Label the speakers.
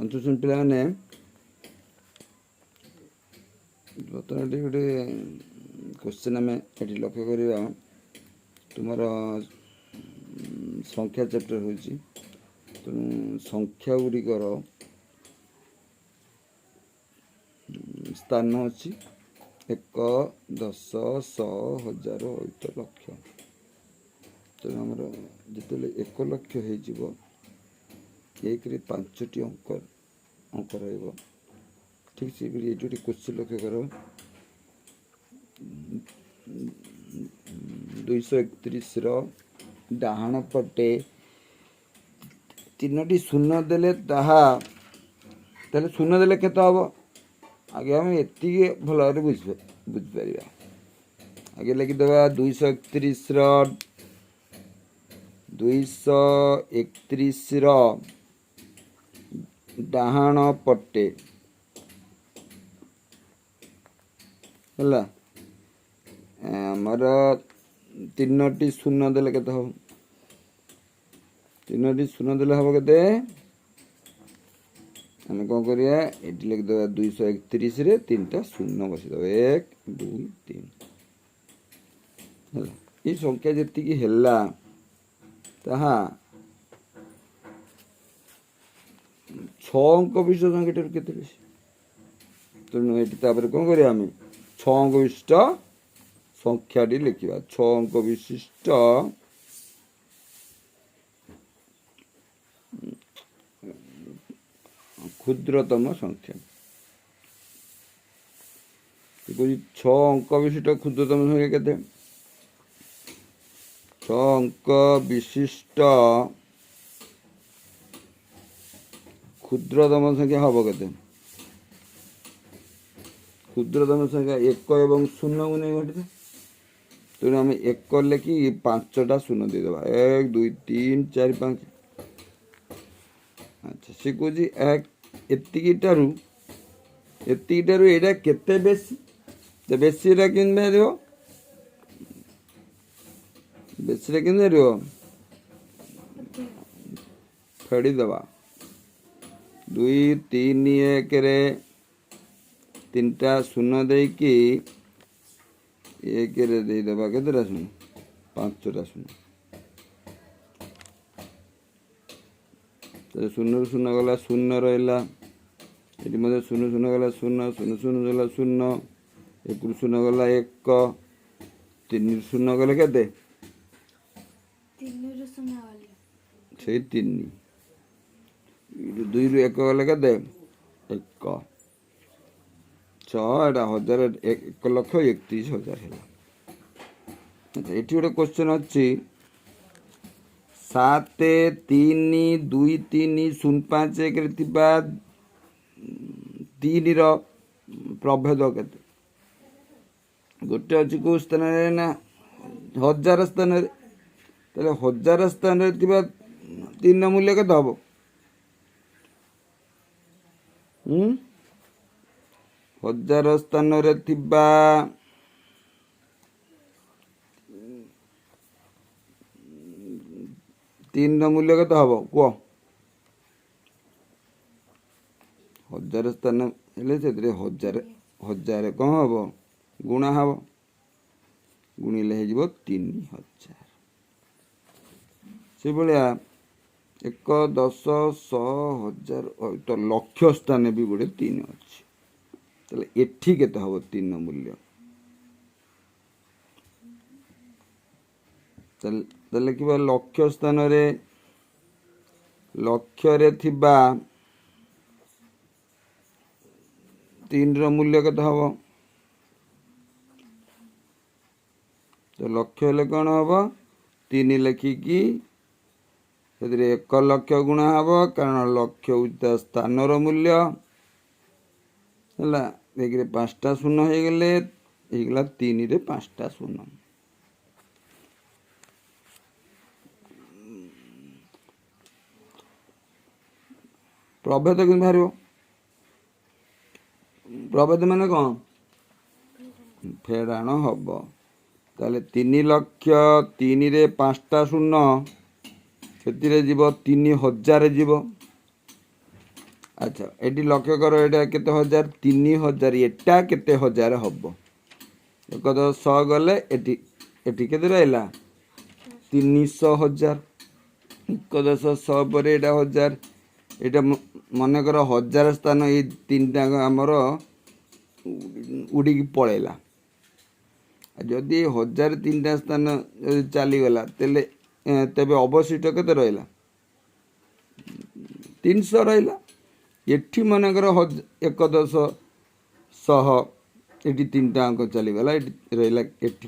Speaker 1: पंचम श्रेणी पिला माने बर्तमान गोटे क्वेश्चन आम ये लक्ष्य करवा तुम संख्या चैप्टर हो तेणु संख्या गुड़िकर स्थान अच्छी 1 10 100 1000 अयुत लक्ष तेणु आमर जो 1 लक्ष हो एक रे 5टी अंक रहा ठीक से ये गोटे क्वेश्चन लक्ष्य कर 231 डाहाण पटे 3टी शून्य देले शून्य देले केते हम आगे आम एति भल भाव बुझीपर आगे लिखिदे 231 डाहाण पटे है आमर 3टी शून्य देले केते हम 3टी शून्य देले हम केते आम कौन करिया ये लिखिदे 231 रे 3टा शून्य बसईद 1 2 3 ये संख्या जी है ताहा 6 अंक विशिष्ट संख्या केते बेसी तेणु ये कौन करिया आम 6 अंक विशिष्ट संख्याटी लिखा 6 अंक विशिष्ट क्षुद्रतम संख्या 6 अंक विशिष्ट क्षुद्रतम संख्या केते 6 अंक विशिष्ट क्षुद्रतम संख्या हम केते क्षुद्रतम संख्या 1 और 0 को नहीं घटे तेणु आम 1 लिखि 5टा शून्य देदेबा 1 2 3 4 5 अच्छा सी कौच एतिटारू यहाँ केते बेसी तो बेसी कि बाहर बेसी कि बाहर फेड़ीदबा 2 3 1 रे 3टा शून्य देकी 1 रे देदेबा केतेटा शून्य 5टा शून्य शून्य शून्य गला शून्य रहा ये मतलब शून्य शून्य गला शून्य शून्य शून्य गला शून्य 1 शून्य गला 1 3 शून्य गले केते 3 2 रु 1 गले केते 1 6 एटा 1 लक्ष 31,000 है ये गोटे क्वेश्चन अच्छी 7 3 2 3 0 5 1 3 प्रभेद केते गोटे अच्छी कौ स्थान ना 1000 स्थान 1000 स्थान 3 मूल्य केते हम 1000 स्थान 3 मूल्य केते हम कह 1000 स्थान हेले से 1000 कौन हम गुणा हम गुणिले हो 3000 से भाया 1 10 100 1000 तो लक्ष स्थान भी गोटे 3 अच्छी ताले एठी केते हम 3 मूल्य लिखा लक्ष्य स्थान लक्ष्य थिबा 3 मूल्य केते हम तो लक्ष्य हेले कौन हम 3 लिखिकी 1 लक्ष गुणा हम कारण लक्ष्य होता स्थान मूल्य है 1 रे 5टा शून्य हो गला 3 रे 5टा शून्य प्रभेद कि बाहर प्रभेद माने कौन फेड़ाण हम ताले 3 लक्ष 3 रे 5टा शून्य से जीव 3000 जीव আচ্ছা এটি লক্ষ্য কর এটা কেতে হাজার 3000 এটা কেতে হাজার হব এক 10 গলে এটি এটি কেতে রহিলা 300,000 এক 10 পরে এটা হাজার এটা মনে কর 1000 স্থান এই তিনটা আমার উড়িকি পড়াইলা যদি 1000 তিনটা স্থান যদি চালিগলা তাহলে তেবে অবশিষ্ট কেতে রহিলা 300 রহিলা এটি মনে কর 1100 এটি তিনটা অঙ্ক চালিগলা এটি রহিলা এটি